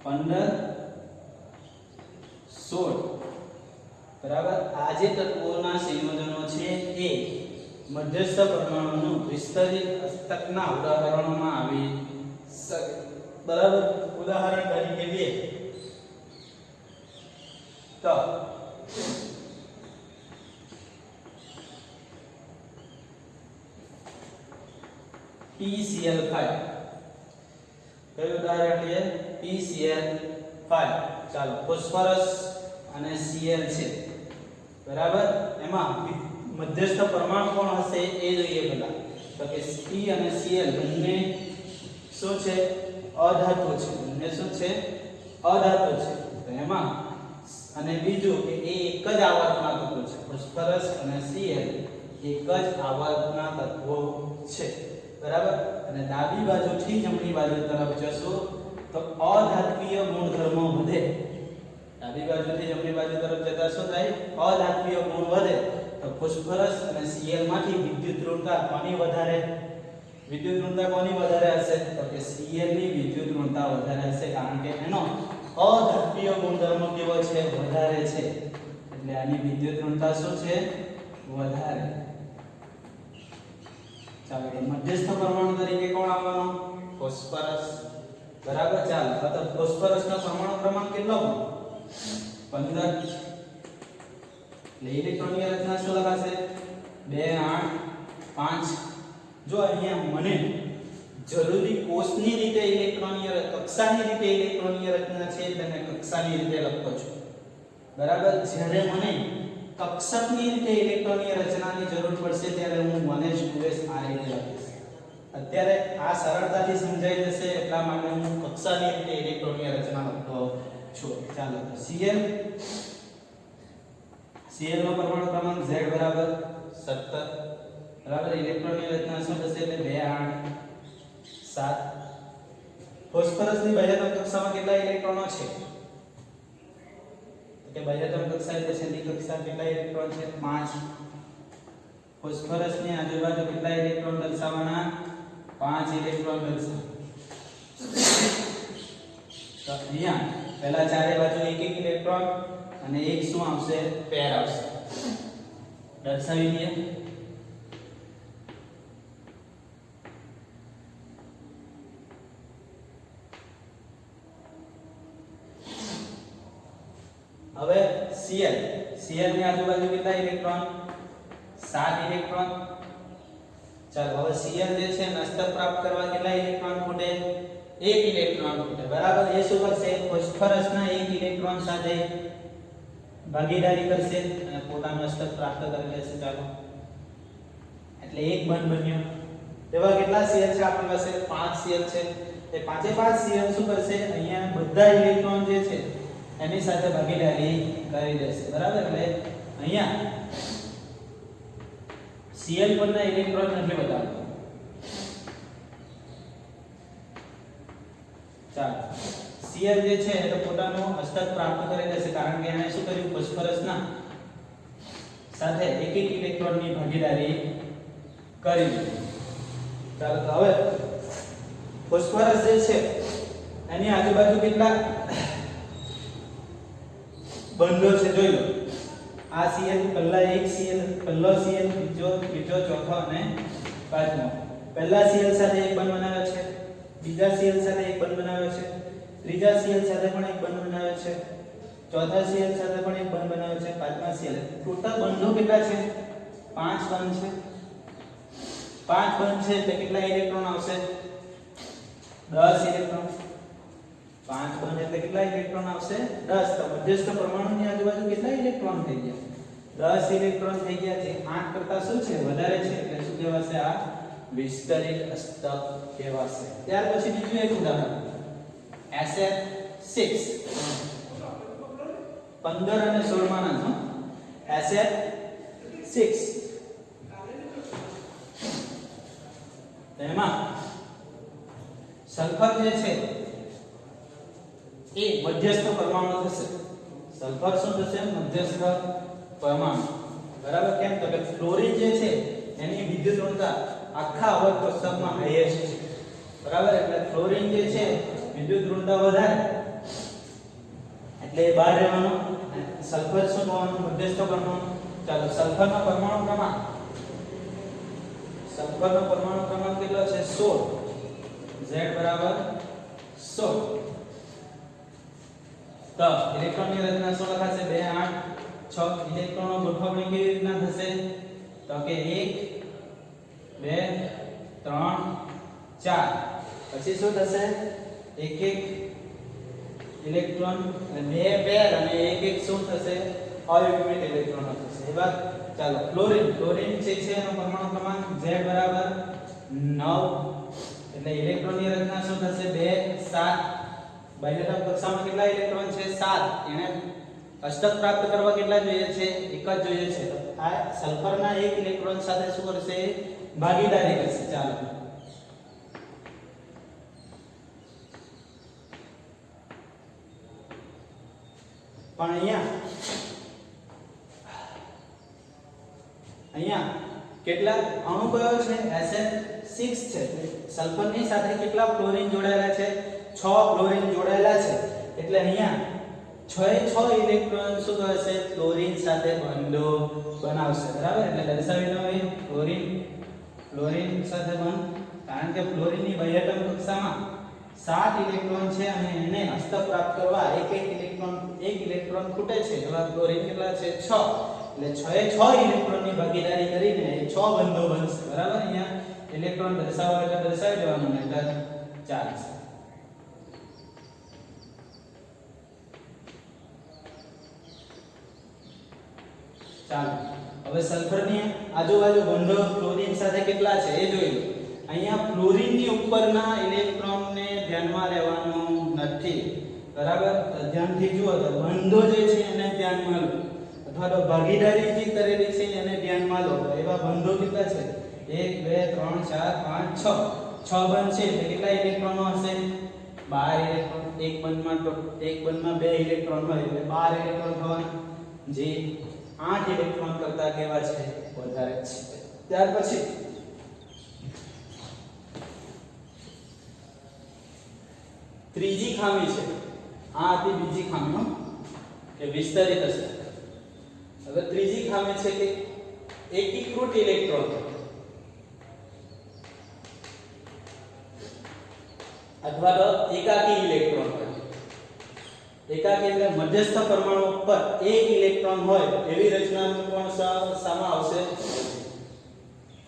15 16 બરાબર આ જે તત્વોના સંયોજનો છે એ મધ્યસ્થ પરમાણુનું વિસ્તરિત અષ્ટકના ઉદાહરણોમાં આવી શકે બરાબર ઉદાહરણ તરીકે લે તો PCl5 કયું ઉદાહરણ લે PCl5 ચાલો ફોસ્ફરસ અને Cl છે બરાબર એમાં મધ્યસ્થ પરમાણુ કોણ હશે એ જોઈએ પહેલા તો કે P અને Cl બંને શું છે અધાતુ છે બંને શું છે અધાતુ છે તો એમાં અને બીજું કે એ એક જ આવર્તના તત્વો છે ફોસ્ફરસ અને Cl એક જ આવર્તના તત્વો છે બરાબર અને ડાબી બાજુથી જમણી બાજુ તરફ જશો તો અધાત્વીય ગુણધર્મો વધે ડાબી બાજુથી જમણી બાજુ તરફ જતા શું થાય અધાત્વીય ગુણ વધે તો ફોસ્ફરસ અને Cl માંથી વિદ્યુત ઋણતા કોની વધારે હશે તો કે Cl ની વિદ્યુત ઋણતા વધારે હશે કારણ કે એનો અધાત્વીય ગુણધર્મ કેવો છે વધારે છે એટલે આની વિદ્યુત ઋણતા શું છે વધારે ચાલો મધ્યસ્થ પરમાણુ તરીકે કોણ આવવાનો ફોસ્ફરસ બરાબર. ચાલો તો ફોસ્ફરસનો પરમાણુ ક્રમાંક કેટલો? 15. એટલે ઇલેક્ટ્રોનની રચના શું લખાશે? 2 8 5. જો અહીંયા મને જરૂરી કોષની રીતે ઇલેક્ટ્રોનીય કક્ષાની રીતે ઇલેક્ટ્રોનીય રચના છે એટલે મેં કક્ષાની રીતે લખતો છું. બરાબર. જ્યારે મને કક્ષકની રીતે ઇલેક્ટ્રોનીય રચનાની જરૂર પડશે ત્યારે હું 1s 2s આ રીતે લખીશ. અત્યારે આ સરળતાથી સમજાઈ જશે એટલા માટે હું કક્ષાની રીતે ઇલેક્ટ્રોનીય રચના લખતો છું. ચાલો Cl નો પરમાણુ ક્રમાંક Z બરાબર 17. બરાબર. ઇલેક્ટ્રોનની રચના શું થશે? એટલે 2 8 7. ફોસ્ફરસની બાહ્યતમ કક્ષામાં કેટલા ઇલેક્ટ્રોનો છે? તો કે બાહ્યતમ કક્ષા એટલે છેલ્લી કક્ષા કેટલા ઇલેક્ટ્રોન છે? 5. ફોસ્ફરસની આજુબાજુ કેટલા ઇલેક્ટ્રોન દર્શાવવાના? 5 ઇલેક્ટ્રોન દર્શાવવાના. તો અહીંયા પહેલા ચારે બાજુ એક એક ઇલેક્ટ્રોન અને એક શું આવશે? પેર આવશે. દર્શાવી દઈએ. હવે Cl ની આજુબાજુ કેટલા ઇલેક્ટ્રોન? 7 ઇલેક્ટ્રોન. ચાલો હવે Cl જે છે નસ્તક પ્રાપ્ત કરવા કેટલા ઇલેક્ટ્રોન ખૂટે? 1 ઇલેક્ટ્રોન ખૂટે. બરાબર. એ શું કરશે? ફોસ્ફરસના 1 ઇલેક્ટ્રોન સાથે ભાગીદારી કરશે અને પોતાનું અસ્તક પ્રાપ્ત કરી લેશે. ચાલો એટલે એક બંધ બન્યો. એવા કેટલા Cl છે આપણી પાસે? 5 Cl છે. એ 5 Cl શું કરશે? અહીંયા બધા ઇલેક્ટ્રોન જે છે એની સાથે ભાગીદારી કરી દેશે. બરાબર. એટલે અહીંયા Cl પરના ઇલેક્ટ્રોન નથી બતાવતો. ચાલો Cl જે છે એ તો પોતાનું અસ્તક પ્રાપ્ત કરી લેશે કારણ કે એને શું કર્યું? ફોસ્ફરસના સાથે એક એક ઇલેક્ટ્રોનની ભાગીદારી કરી દીધી. ચાલો તો હવે ફોસ્ફરસ જે છે એની આજુબાજુ કેટલા બંધો છે જોઈ લો. આ Cl પહેલા એક Cl પહેલો Cl બીજો ચોથો અને પાંચમો. પહેલા Cl સાથે એક બંધ બનાવ્યો છે, બીજા Cl સાથે એક બંધ બનાવ્યો છે, ત્રીજા Cl સાથે પણ એક બંધ બનાવ્યો છે, ચોથા Cl સાથે પણ એક બંધ બનાવ્યો છે, પાંચમા Cl. ટોટલ બંધો કેટલા છે? 5 બંધ છે. 5 બંધ છે એટલે કેટલા ઇલેક્ટ્રોન આવશે? 10 ઇલેક્ટ્રોન. 5 બંધ એટલે કેટલા ઇલેક્ટ્રોન આવશે? 10. તો મધ્યસ્થ પરમાણુની આજુબાજુ કેટલા ઇલેક્ટ્રોન થઈ ગયા? 10 ઇલેક્ટ્રોન થઈ ગયા. જે 8 કરતા શું છે? વધારે છે એટલે શું કહેવાશે? આ વિસ્તરિત અસ્તક કહેવાશે. ત્યાર પછી બીજું એક ઉદાહરણ SF6 15 અને 16 માં ના SF6 તેમાં સલ્ફર જે છે એ મધ્યસ્થ પરમાણુ થશે. સલ્ફર શું થશે? મધ્યસ્થ પરમાણુ. બરાબર. કેમ? તો કે ફ્લોરિન જે છે એની વિદ્યુત ઋણતા આખા અવયવ કોષ્ટકમાં હાઈએસ્ટ છે. બરાબર. એટલે ફ્લોરિન જે છે વિદ્યુત ઋણતા વધારે એટલે બહાર રહેવાનો. સલ્ફર શું હોવાનું? મધ્યસ્થ પરમાણુ. ચાલો સલ્ફરનો પરમાણુ ક્રમાંક કેટલો છે? 16. Z બરાબર 16. તો ઇલેક્ટ્રોનની રચના શું લખાશે? 2 8 6. ઇલેક્ટ્રોનો ગોઠવણી કેવી રીતના થશે? તો કે 1 2 3 4. પછી શું થશે? એક એક ઇલેક્ટ્રોન અને 2 પેર અને એક એક શું થશે? અયુગ્મિત ઇલેક્ટ્રોનો થશે. એ વાત. ચાલો ફ્લોરિન જે છે એનો પરમાણુ ક્રમાંક Z બરાબર 9. એટલે ઇલેક્ટ્રોનની રચના શું થશે? 2 7. બાહ્યતમ કક્ષામાં કેટલા ઇલેક્ટ્રોન છે? 7. એને અષ્ટક પ્રાપ્ત કરવા કેટલા જોઈએ છે? એક જ જોઈએ છે. તો આ સલ્ફરના એક ઇલેક્ટ્રોન સાથે શું કરશે? ભાગીદારી કરશે. ચાલો પણ અહીંયા કેટલા અણુ કયો છે? SF6 છે. સલ્ફરની સાથે કેટલા ફ્લોરિન જોડાયેલા છે? 6 ફ્લોરિન જોડાયેલા છે. એટલે અહીંયા 6 ઇલેક્ટ્રોન શું કરશે? ફ્લોરિન સાથે બંધો બનાવશે. બરાબર. એટલે દર્શાવી દો એ ફ્લોરિન સાથે બંધ. કારણ કે ફ્લોરિનની બાહ્યતમ કક્ષામાં 7 ઇલેક્ટ્રોન છે અને એને હસ્તક પ્રાપ્ત કરવા એક ઇલેક્ટ્રોન ખૂટે છે. એવા ક્લોરીન કેટલા છે? 6. એટલે 6 ઇલેક્ટ્રોનની ભાગીદારી કરીને 6 બંધો બનશે. બરાબર. અહીંયા ઇલેક્ટ્રોન દર્શાવવા એટલે દર્શાવી દેવાનું નહીતર ચાલશે. ચાલો હવે સલ્ફરની આજુબાજુ બંધો ક્લોરીન સાથે કેટલા છે એ જોઈ લો. અહીંયા ફ્લોરીનની ઉપરના ઇલેક્ટ્રોનને ધ્યાનમાં લેવાનું નથી. બરાબર. ધ્યાનથી જુઓ તો બંધો જે છે એને ધ્યાનમાં લો અથવા તો ભાગીદારી જે કરેલી છે એને ધ્યાનમાં લો. એવા બંધો કેટલા છે? 1 2 3 4 5 6 બંધ છે એટલે કેટલા ઇલેક્ટ્રોનો હશે? 12 ઇલેક્ટ્રોન. એક બંધમાં 2 ઇલેક્ટ્રોન હોય એટલે 12 ઇલેક્ટ્રોન થવાના, જે 8 ઇલેક્ટ્રોન કરતા કેવા છે? વધારે છે. ત્યાર પછી ત્રીજી ખામી છે. આ હતી બીજી ખામી કે વિસ્તરિત હશે. હવે ત્રીજી ખામી છે કે એકીકૃત ઇલેક્ટ્રોન અથવા તો એકાકી ઇલેક્ટ્રોન. એકાકી એટલે મધ્યસ્થ પરમાણુ પર એક ઇલેક્ટ્રોન હોય એવી રચનાનું કોણ સામા આવશે?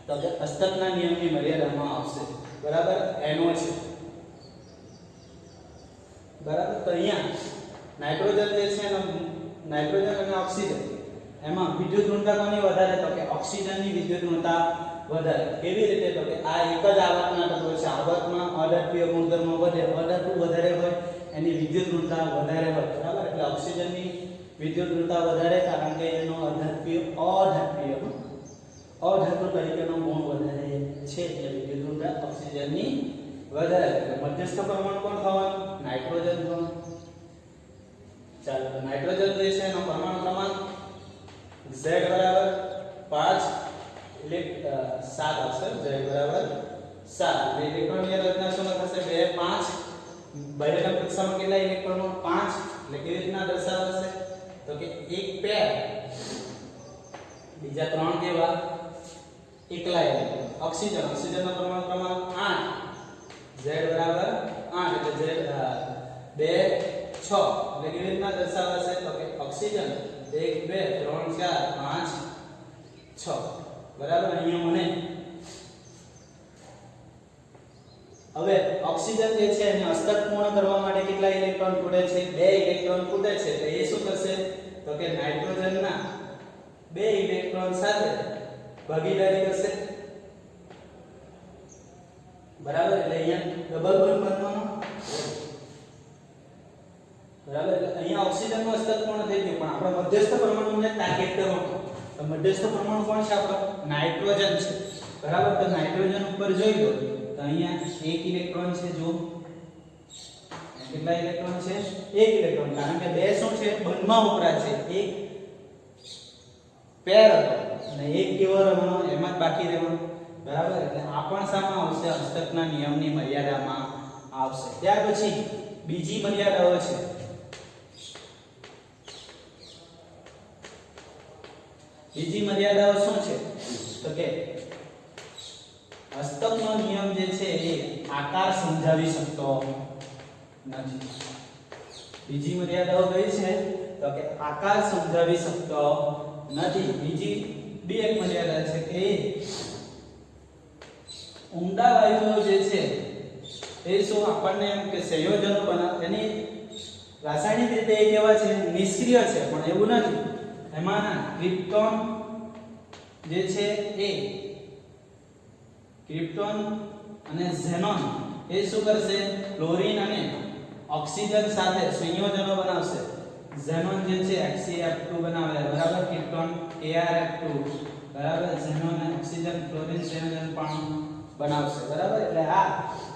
તો કે અષ્ટકના નિયમની મર્યાદામાં આવશે. બરાબર. એનો છે. બરાબર. તો અહીંયા નાઇટ્રોજન જે છે ને, નાઇટ્રોજન અને ઓક્સિજન એમાં વિદ્યુત ઋણતા કોની વધારે? તો કે ઓક્સિજનની વિદ્યુત ઋણતા વધારે. કેવી રીતે? તો કે આ એક જ આવર્તના તત્વો છે. આવર્તમાં અધાત્વીય ગુણધર્મ વધે, અધાતુ વધારે હોય એની વિદ્યુત ઋણતા વધારે હોય. બરાબર. એટલે ઓક્સિજનની વિદ્યુત ઋણતા વધારે કારણ કે એનો અધાતુ તરીકેનો ગુણ વધારે છે એટલે વિદ્યુત ઋણતા ઓક્સિજનની વધારે. એટલે મધ્યસ્થ પરમાણુ કોણ થવાનું? નાઇટ્રોજન થવાનું. ચાલો નાઇટ્રોજન જે છે એનો પરમાણુ ક્રમાંક Z બરાબર 5 7 આવશે. Z બરાબર 7. ઇલેક્ટ્રોનની રચના શું થશે? 2 5. બાહ્યના કક્ષામાં કેટલા ઇલેક્ટ્રોનો? 5. એટલે કેવી રીતના દર્શાવાશે? તો કે એક પેર, બીજા 3 કેવા? એકલા ઇલેક્ટ્રોન. ઓક્સિજનનો પરમાણુ ક્રમાંક 8. Z બરાબર 8 એટલે Z 2 6. એટલે કેવી રીતના દર્શાવાશે? તો કે ઓક્સિજન 1 2 3 4 5 6. બરાબર. અહીંયા મને હવે ઓક્સિજન જે છે એને અષ્ટક પૂર્ણ કરવા માટે કેટલા ઇલેક્ટ્રોન ખૂટે છે? 2 ઇલેક્ટ્રોન ખૂટે છે. એટલે એ શું કરશે? તો કે નાઇટ્રોજનના 2 ઇલેક્ટ્રોન સાથે ભાગીદારી કરશે. બરાબર. એટલે અહીંયા ડબલ બોન્ડ બનવાનો. બરાબર. એટલે અહીંયા ઓક્સિજનનું અષ્ટક પૂર્ણ થઈ ગયું, પણ આપણે મધ્યસ્થ પરમાણુને તાકીદ કરવાનો. તો મધ્યસ્થ પરમાણુ કોણ છે? આપણો નાઇટ્રોજન છે. બરાબર. તો નાઇટ્રોજન ઉપર જોઈ લો તો અહીંયા 1 ઇલેક્ટ્રોન છે. જો કેટલા ઇલેક્ટ્રોન છે? 1 ઇલેક્ટ્રોન. કારણ કે 2 શું છે? બંધમાં વપરાય છે. એક પેર હતો અને એક કેવો રહેવાનો? એમાં જ બાકી રહેવાનો. બરાબર. એટલે આ પણ સામા આવશે? અષ્ટકના નિયમની મર્યાદામાં આવશે. ત્યાર પછી બીજી મર્યાદાઓ છે. બીજી મર્યાદાઓ શું છે? તો કે અષ્ટકનો નિયમ જે છે એ આકાર સમજાવી શકતો નથી. બીજી મર્યાદાઓ કઈ છે? તો કે આકાર સમજાવી શકતો નથી. બીજી બે એક મર્યાદા છે કે ઊંડા વાયુઓ જે છે એ શું આપણને એમ કે સંયોજનો બનાવે, એની રાસાયણિક રીતે એ કેવા છે? નિષ્ક્રિય છે. પણ એવું નથી. એમાંના ક્રિપ્ટોન જે છે એ ક્રિપ્ટોન અને ઝેનોન એ શું કરશે? ક્લોરીન અને ઓક્સિજન સાથે સંયોજનો બનાવશે. ઝેનોન જે છે HCF2 બનાવે. બરાબર. Krypton KrF2. બરાબર. ઝેનોન અને ઓક્સિજન ક્લોરીન સંયોજન પણ બનાવશે. બરાબર. એટલે આ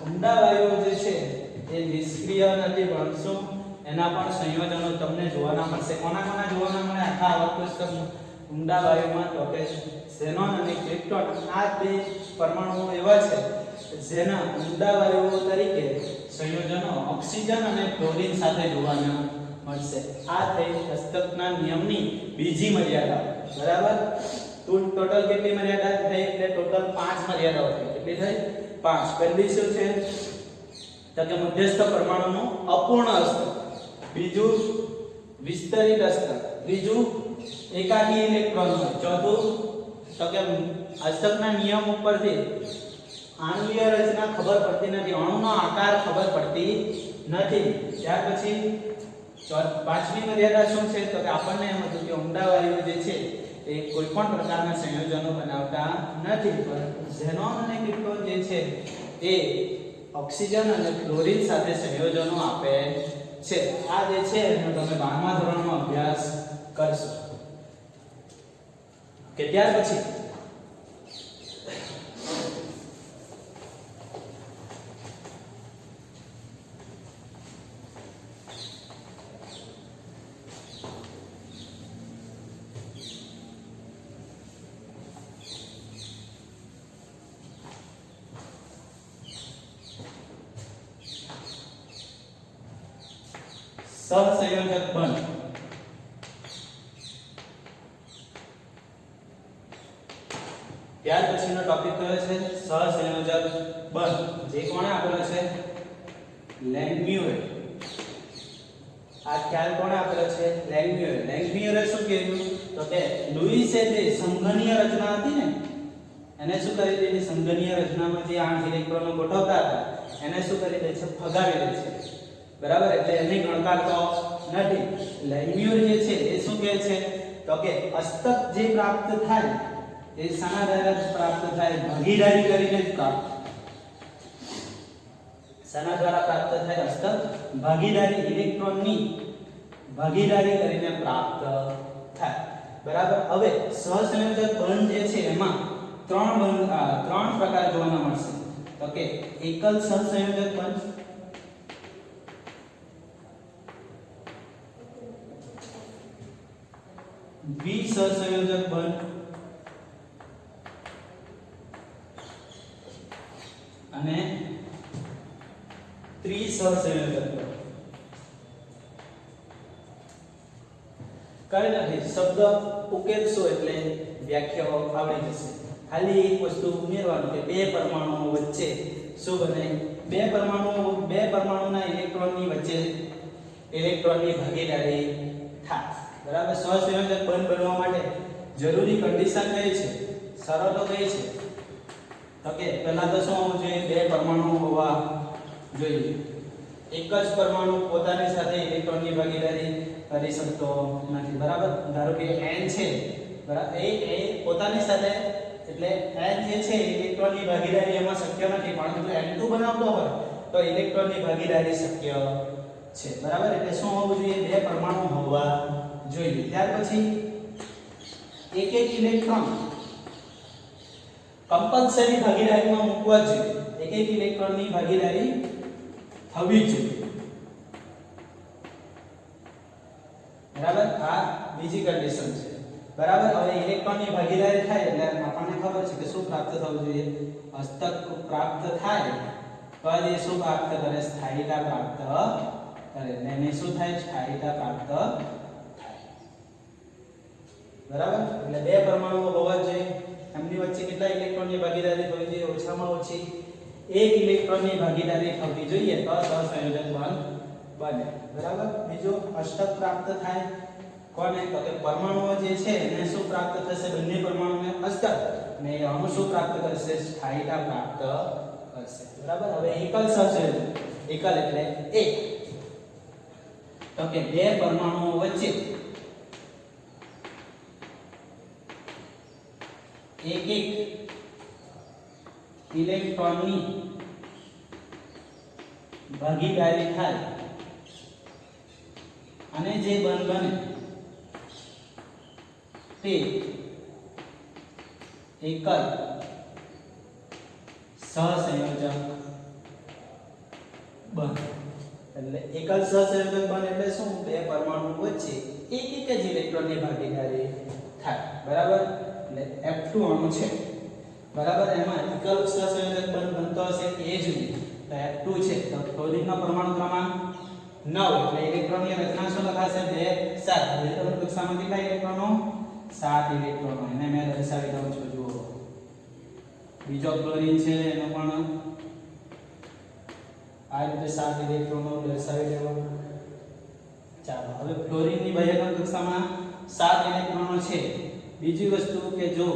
ઊંડા વાયુઓ જે છે એ નિષ્ક્રિય નથી, પણ શું એના પણ સંયોજનો તમને જોવાના મળશે. કોના જોવાના મળે? આખા આવર્ત પુસ્તકમાં ઊંડા વાયુમાં તો કે ઝેનોન અને ક્રિપ્ટોન આ બે પરમાણુઓ એવા છે જેના ઊંડા વાયુઓ તરીકે સંયોજનો ઓક્સિજન અને ક્લોરીન સાથે જોવાના મળશે. આ થઈ અષ્ટકના નિયમની બીજી મર્યાદા. બરાબર. ટોટલ કેટલી મર્યાદા થઈ? એટલે ટોટલ 5 મર્યાદાઓ થઈ. કેટલી થઈ? 5. પહેલી શું છે? તો કે મધ્યસ્થ પરમાણુનું અપૂર્ણ અસ્તર, બીજું વિસ્તરિત અસ્તર, ત્રીજું એકાકી ઇલેક્ટ્રોન હોય, ચોથું તો કે અષ્ટકના નિયમ ઉપરથી આણ્વીય રચના ખબર પડતી નથી, અણુનો આકાર ખબર પડતી નથી. ત્યાર પછી પાંચમી મર્યાદા શું છે તો કે આપણને એમ હતું કે ઉમદા વાયુઓ જે છે એ કોઈ પણ પ્રકારના સંયોજનો બનાવતા નથી, પરંતુ ઝેનોન અને ક્રિપ્ટોન જે છે એ ઓક્સિજન અને ક્લોરીન સાથે સંયોજનો આપે છે. આ જે છે એનો તમે 12મા ધોરણમાં અભ્યાસ કરશો. કે ત્યાર પછી સહસંયોજક બંધ. ત્યાર પછીનો ટોપિક કયો છે? સહસંયોજક બંધ. જે કોણે આપેલો છે? લેંગમ્યુરે. આ ખ્યાલ કોણે આપેલો છે? લેંગમ્યુરે. લેંગમ્યુરે શું કહ્યું તો કે લુઈસે જે સંઘનીય રચના હતી ને એને શું કરી દીધી? સંઘનીય રચનામાં જે 8 ઇલેક્ટ્રોનો ગોઠવતા હતા એને શું કરી દે છે? ભગાવી દે છે. બરાબર, એટલે એની ગણકારતો નથી. લેંગમ્યુર જે છે એ શું કહે છે તો કે અસ્તક જે પ્રાપ્ત થાય એ શાના દ્વારા પ્રાપ્ત થાય? ભાગીદારી કરીને જ પ્રાપ્ત. શાના દ્વારા પ્રાપ્ત થાય? અસ્તક ભાગીદારી, ઇલેક્ટ્રોનની ભાગીદારી કરીને પ્રાપ્ત થાય. બરાબર. હવે સહસંયોજક બંધ જે છે એમાં ત્રણ પ્રકાર જોવા મળશે. તો કે એકલ સહસંયોજક બંધ, દ્વિસહસંયોજક બંધ અને ત્રિસહસંયોજક બંધ. કઈ નથી, શબ્દ ઉકેલશો એટલે વ્યાખ્યાઓ આવડી જશે. ખાલી એક વસ્તુ ઉમેરવાનું કે બે પરમાણુઓ વચ્ચે શું બને? બે પરમાણુના ઇલેક્ટ્રોનની વચ્ચે ઇલેક્ટ્રોનની ભાગીદારી થાય. બરાબર. સહસંયોજક બંધ બનવા માટે જરૂરી કન્ડિશન કઈ છે? શરતો કઈ છે? તો કે પહેલા તો શું હોવું જોઈએ? બે પરમાણુ હોવા જોઈએ. એક જ પરમાણુ પોતાની સાથે ઇલેક્ટ્રોનની ભાગીદારી કરી શકતો નથી. બરાબર. ધારો કે n છે, બરાબર, એ પોતાની સાથે, એટલે n જે છે ઇલેક્ટ્રોનની ભાગીદારી એમાં શક્ય નથી, પરંતુ n2 બનાવતો હોય તો ઇલેક્ટ્રોનની ભાગીદારી શક્ય છે. બરાબર. એટલે શું હોવું જોઈએ? બે પરમાણુ હોવા જોઈએ. ત્યાર પછી એક ઇલેક્ટ્રોન કમ્પલસરી ભાગીદારીમાં મૂકવા જોઈએ. એક ઇલેક્ટ્રોનની ભાગીદારી થવી જોઈએ. બરાબર. આ બીજી કન્ડિશન છે. બરાબર. હવે ઇલેક્ટ્રોનની ભાગીદારી થાય એટલે આપણને ખબર છે કે શું પ્રાપ્ત થવું જોઈએ? અસ્તક પ્રાપ્ત થાય તો એ શું પ્રાપ્ત કરે? સ્થાયીતા પ્રાપ્ત કરે. એને શું થાય? સ્થાયીતા પ્રાપ્ત થાય. બરાબર. એટલે બે પરમાણુઓ હોવા જોઈએ. એમની વચ્ચે કેટલા ઇલેક્ટ્રોનની ભાગીદારી થવી જોઈએ? ઓછામાં ઓછી એક ઇલેક્ટ્રોનની ભાગીદારી થવી જોઈએ તો સહસંયોજક બંધ બને. બરાબર. બીજું અષ્ટક પ્રાપ્ત થાય કોને? તો કે પરમાણુઓ જે છે એને શું પ્રાપ્ત થશે? બંને પરમાણુને અષ્ટક, ને અણુ શું પ્રાપ્ત કરશે? સ્થાયીતા પ્રાપ્ત કરશે. બરાબર. હવે એકલ સહસંયોજક, એકલ એટલે એક, તો કે બે પરમાણુઓ વચ્ચે એક ઇલેક્ટ્રોનની ભાગીદારી થાય અને જે બંધ બને તે એકલ સહસંયોજક બંધ. એટલે એકલ સહસંયોજક બંધ એટલે શું? બે પરમાણુ વચ્ચે એક જ ઇલેક્ટ્રોનની ભાગીદારી થાય. બરાબર. એટલે F2 અણુ છે, બરાબર, એમાં એકલ સહસંયોજક બંધ બનતો હશે એ જ રીતે. તો F2 છે તો ક્લોરીનનો પરમાણુ ક્રમાંક 9 એટલે ઇલેક્ટ્રોનની રચના શું લખાશે? 2 7. ઇલેક્ટ્રોન કક્ષામાં કેટલા ઇલેક્ટ્રોનો? 7 ઇલેક્ટ્રોનો. એને મેં દર્શાવી દઉં છું. જુઓ, બીજો ક્લોરીન છે એનો પણ આ રીતે 7 ઇલેક્ટ્રોનો દર્શાવી લેવાના. ચાલો હવે ફ્લોરીનની બાહ્યક કક્ષામાં 7 ઇલેક્ટ્રોનો છે. બીજી વસ્તુ કે જો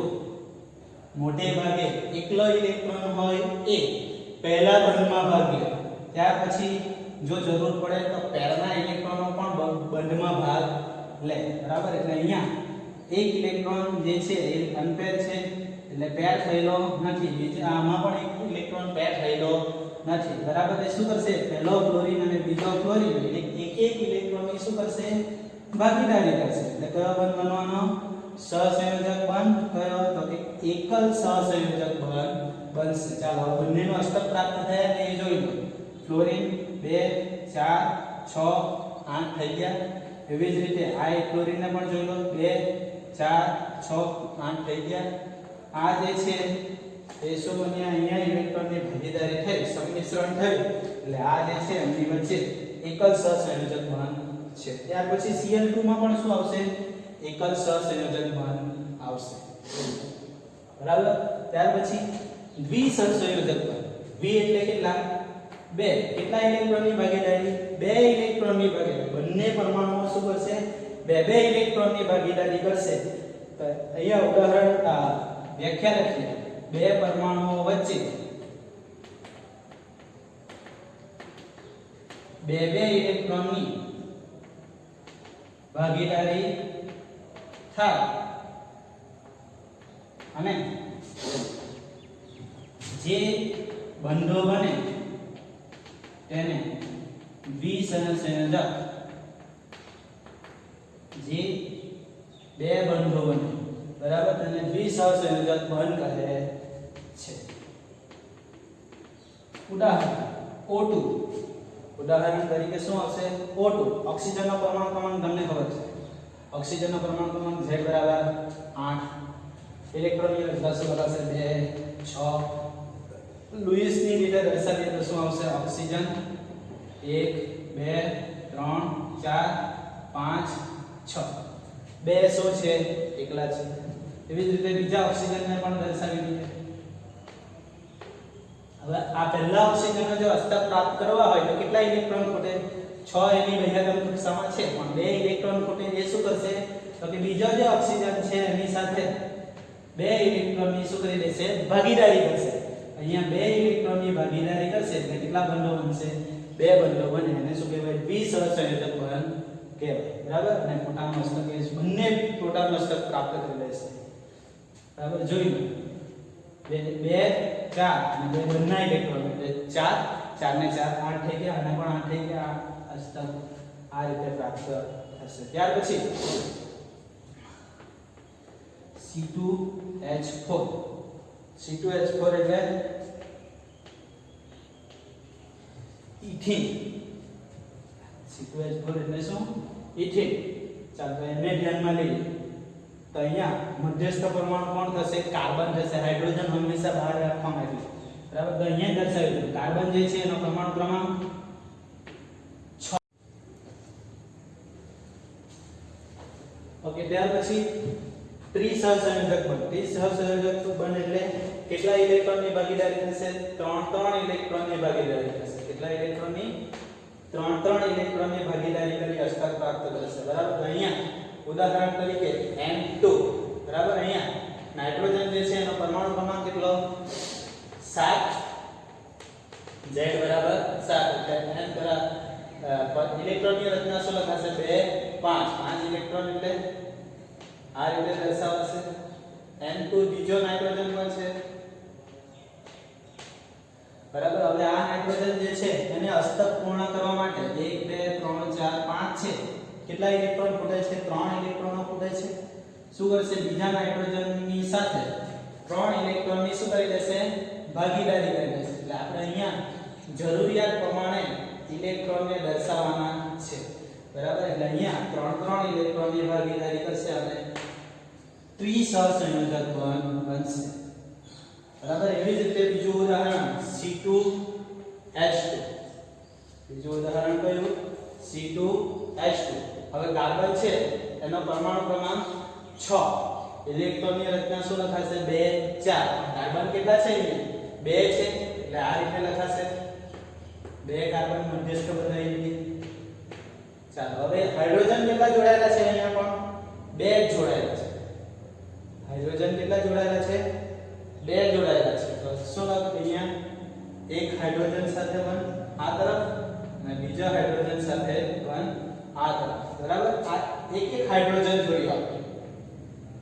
મોટે ભાગે એકલો ઇલેક્ટ્રોન હોય એ પહેલા બંધમાં ભાગ લે, ત્યાર પછી જો જરૂર પડે તો પેરના ઇલેક્ટ્રોનો પણ બંધમાં ભાગ લે. બરાબર, એટલે અહીંયા એક ઇલેક્ટ્રોન જે છે એ અનપેર છે એટલે પેર થયેલો નથી. બીજા આમાં પણ એક ઇલેક્ટ્રોન પેર થયેલો નથી. બરાબર, એ શું કરશે, પહેલો ફ્લોરીન અને બીજો ફ્લોરીન એટલે એક ઇલેક્ટ્રોનની શું કરશે, ભાગીદારી કરશે. એટલે કયો બંધ બનવાનો, સહસંયોજક બંધ. કયો તો કે એકલ સહસંયોજક બંધ બનશે. ચાલો બંનેનો અષ્ટક પ્રાપ્ત થયા ને એ જોઈ લો. ફ્લોરીન 2 4 6 8 થઈ ગયા. એવી જ રીતે આ એક ફ્લોરીનને પણ જોઈ લો, 2 4 6 8 થઈ ગયા. આ જે છે એ શું બન્યા, અહીંયા ઇલેક્ટ્રોનની ભાગીદારી થઈ, સંમિશ્રણ થયું એટલે આ જે છે એમની વચ્ચે એકલ સહસંયોજક બંધ છે. ત્યાર પછી Cl2 માં પણ શું આવશે, એકલ સહસંયોજક બંધ આવશે. બરાબર, ત્યાર પછી દ્વિસહસંયોજક બંધ. દ્વિ એટલે કેટલા, 2. કેટલા ઇલેક્ટ્રોનની ભાગીદારી, 2 ઇલેક્ટ્રોનની ભાગીદારી. બંને પરમાણુઓ શું કરશે, 2 ઇલેક્ટ્રોનની ભાગીદારી કરશે. તો અહીંયા ઉદાહરણ વ્યાખ્યા લખીએ, 2 પરમાણુઓ વચ્ચે 2 ઇલેક્ટ્રોનની ભાગીદારી થાય અને જે બંધો બને તેને દ્વિસહસંયોજક, જે 2 બંધો બને બરાબર તેને દ્વિસહસંયોજક બંધ કહે છે. ઉદાહરણ O2, ઉદાહરણ તરીકે શું આવશે, O2. ઓક્સિજનનો પરમાણુ ક્રમાંક તમને ખબર છે, ઓક્સિજનનો પરમાણુ ક્રમાંક Z બરાબર 8. ઇલેક્ટ્રોનની રચના શું બતાવશે, 2 6. લુઈસની રીતે દર્શાવીએ તો શું આવશે, ઓક્સિજન 1 2 3 4 5 6. 2 શું છે, એકલા છે. એવી જ રીતે બીજા ઓક્સિજનને પણ દર્શાવી દઈએ. હવે આ પહેલા ઓક્સિજનનો જો અષ્ટક પ્રાપ્ત કરવા હોય તો કેટલા ઇલેક્ટ્રોન ખૂટે, 6 એની બાહ્યક કક્ષામાં છે પણ 2 ઇલેક્ટ્રોન ખૂટે. એ શું કરશે તો કે બીજો જે ઓક્સિજન છે એની સાથે 2 ઇલેક્ટ્રોનની શું કરી દેશે, ભાગીદારી કરશે. અહીંયા 2 ઇલેક્ટ્રોનની ભાગીદારી કરશે એટલે કેટલા બંધો બનશે, 2 બંધો બને. એને શું કહેવાય, દ્વિસહસંયોજક બંધ કહેવાય. બરાબર, અને પોતાનો અષ્ટક એ બંને પોતાનો અષ્ટક પ્રાપ્ત કરી લેશે. બરાબર, જોઈ લો 2 4 અને 2 બંને ઇલેક્ટ્રોન એટલે 4 4 ને 4 8 થઈ ગયા અને પણ 8 થઈ ગયા. અષ્ટક આ રીતે પ્રાપ્ત થશે. ત્યાર પછી C2H4. C2H4 એટલે ઇથિન. C2H4 એટલે શું, ઇથિન. ચાલો તો એને ધ્યાનમાં લઈએ તો અહીંયા મધ્યસ્થ પરમાણુ કોણ થશે, કાર્બન થશે. હાઇડ્રોજન હંમેશા બહાર રાખવામાં આવે. બરાબર, તો અહીંયા દર્શાવી દો કાર્બન જે છે એનો પરમાણુ ક્રમાંક 6. ઓકે, ત્યાર પછી ત્રિસહસંયોજક બંધ. ત્રિસહસંયોજક બંધ એટલે કેટલા ઇલેક્ટ્રોનની ભાગીદારી થશે, 3 ઇલેક્ટ્રોનની ભાગીદારી થશે. કેટલા ઇલેક્ટ્રોનની, 3 ઇલેક્ટ્રોનની ભાગીદારી કરી અષ્ટક પ્રાપ્ત કરશે. બરાબર, તો અહીંયા ઉદાહરણ તરીકે N2. બરાબર, અહીંયા નાઇટ્રોજન જે છે એનો પરમાણુ ક્રમાંક કેટલો, 7. Z બરાબર 7 એટલે N બરાબર ઇલેક્ટ્રોનની રચના શું લખાશે, 2 5 ઇલેક્ટ્રોન એટલે આ રીતે દર્શાવાશે. N2 બીજો નાઇટ્રોજન પણ છે. બરાબર, હવે આ નાઇટ્રોજન જે છે એને અષ્ટક પૂર્ણ કરવા માટે 1 2 3 4 5 છે. કેટલા ઇલેક્ટ્રોન ખૂટે છે, 3 ઇલેક્ટ્રોનો ખૂટે છે. શું કરશે, બીજા નાઇટ્રોજનની સાથે 3 ઇલેક્ટ્રોનની શું કરી દેશે, ભાગીદારી કરી દેશે. એટલે આપણે અહીંયા જરૂરિયાત પ્રમાણે ઇલેક્ટ્રોનને દર્શાવવાના છે. બરાબર, એટલે અહીંયા 3 ઇલેક્ટ્રોનની ભાગીદારી કરશે અને ત્રિસહસંયોજક બંધ બનશે. બરાબર, એવી જ રીતે બીજું ઉદાહરણ C2H2. બીજું ઉદાહરણ કયું, C2H2. હવે કાર્બન છે એનો પરમાણુ ક્રમાંક 6. ઇલેક્ટ્રોનની રચના શું લખાશે, 2 4. કાર્બન કેટલા છે, 2 છે એટલે આ રીતે લખાશે. બે કાર્બન મધ્યસ્થ બનાવી દીધી. ચાલો હવે હાઇડ્રોજન કેટલા જોડાયેલા છે અહીંયા પણ બે જ જોડાયેલા છે. હાઇડ્રોજન કેટલા જોડાયેલા છે બે જોડાયેલા છે. તો શું લખ અહીંયા એક હાઇડ્રોજન સાથે બંધ આ તરફ અને બીજા હાઇડ્રોજન સાથે બંધ આ તરફ. બરાબર આ એક એક હાઇડ્રોજન જોડ્યો આપણે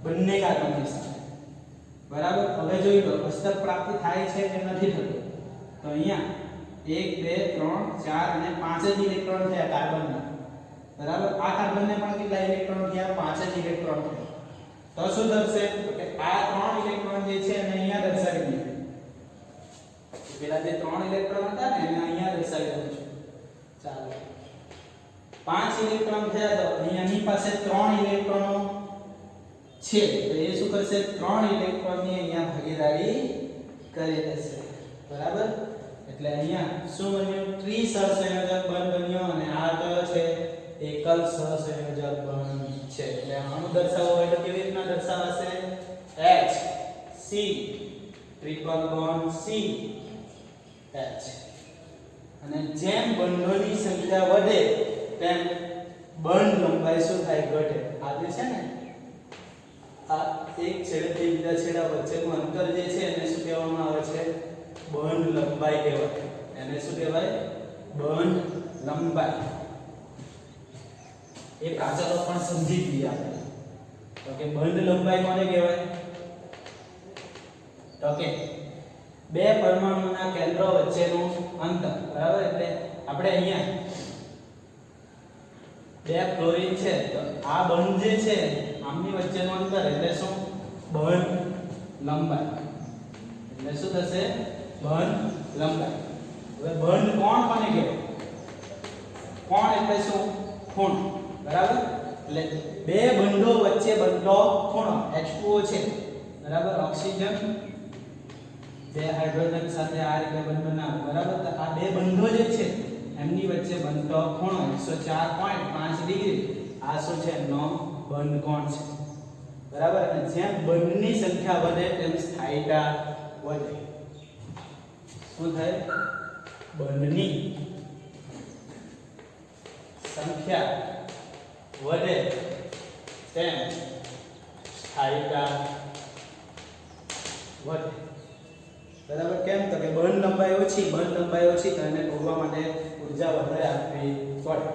બંને કાર્બનની સાથે. બરાબર હવે જોઈ લો અસ્તક પ્રાપ્તિ થાય છે કે નથી થતું. તો અહીંયા 1 2 3 4 અને 5 જ ઇલેક્ટ્રોન થયા કાર્બનના. બરાબર આ કાર્બનને પણ કેટલા ઇલેક્ટ્રોન થયા 5 જ ઇલેક્ટ્રોન થયા. તો શું થશે તો કે આ 3 ઇલેક્ટ્રોન જે છે એને અહીંયા દર્શાવી દીધું. પેલા જે 3 ઇલેક્ટ્રોન હતા ને એને અહીંયા દર્શાવી દઉં છું. ચાલો 5 ઇલેક્ટ્રોન થયા તો અહીંયાની પાસે 3 ઇલેક્ટ્રોનો છે તો એ શું કરશે 3 ઇલેક્ટ્રોનની અહીંયા ભાગીદારી કરી દેશે. બરાબર એટલે અહીંયા શું બન્યું ત્રિ સહસંયોજક બંધ બન્યો અને આ કયો છે એકલ સહસંયોજક બંધ છે. એટલે આનું દર્શાવવું હોય તો કેવી રીતના દર્શાવાશે H C triple bond C H. અને જેમ બંધોની સંખ્યા વધે તેમ બંધ લંબાઈ શું થાય ઘટે. આ જે છે ને આ એક છેડેથી બીજા છેડા વચ્ચેનું અંતર જે છે એને શું કહેવામાં આવે છે બંધ લંબાઈ કહેવાય. એને શું કહેવાય બંધ લંબાઈ. એ પાછળ પણ સમજી લઈએ આપણે. તો કે બંધ લંબાઈ કોને કહેવાય તો કે બે પરમાણુના કેન્દ્રો વચ્ચેનું અંતર. બરાબર એટલે આપણે અહીંયા બે ક્લોરીન છે તો આ બંધ જે છે આમની વચ્ચેનું અંતર એટલે શું બંધ લંબાઈ. એટલે શું થશે બંધ લંબાઈ. હવે બંધ કોણ કોને કહેવાય કોણ એટલે શું ખૂણો. બરાબર એટલે બે બંધો વચ્ચે બનતો ખૂણો H2O છે. બરાબર ઓક્સિજન બે હાઇડ્રોજન સાથે આ રીતે બંધ બનાવે. બરાબર તો આ બે બંધો જે છે એમની વચ્ચે બનતો ખૂણો 104.5 ડિગ્રી. આ શું છે નો બંધ કોણ છે. બરાબર અને જેમ બંધની સંખ્યા વધે તેમ સ્થાયીતા વધે. શું થાય બંધની સંખ્યા વધે તેમ સ્થાયીતા વધે. બરાબર કેમ તો કે બંધ લંબાઈ ઓછી તો એને તોડવા માટે ઊર્જા વધારે આપવી પડે.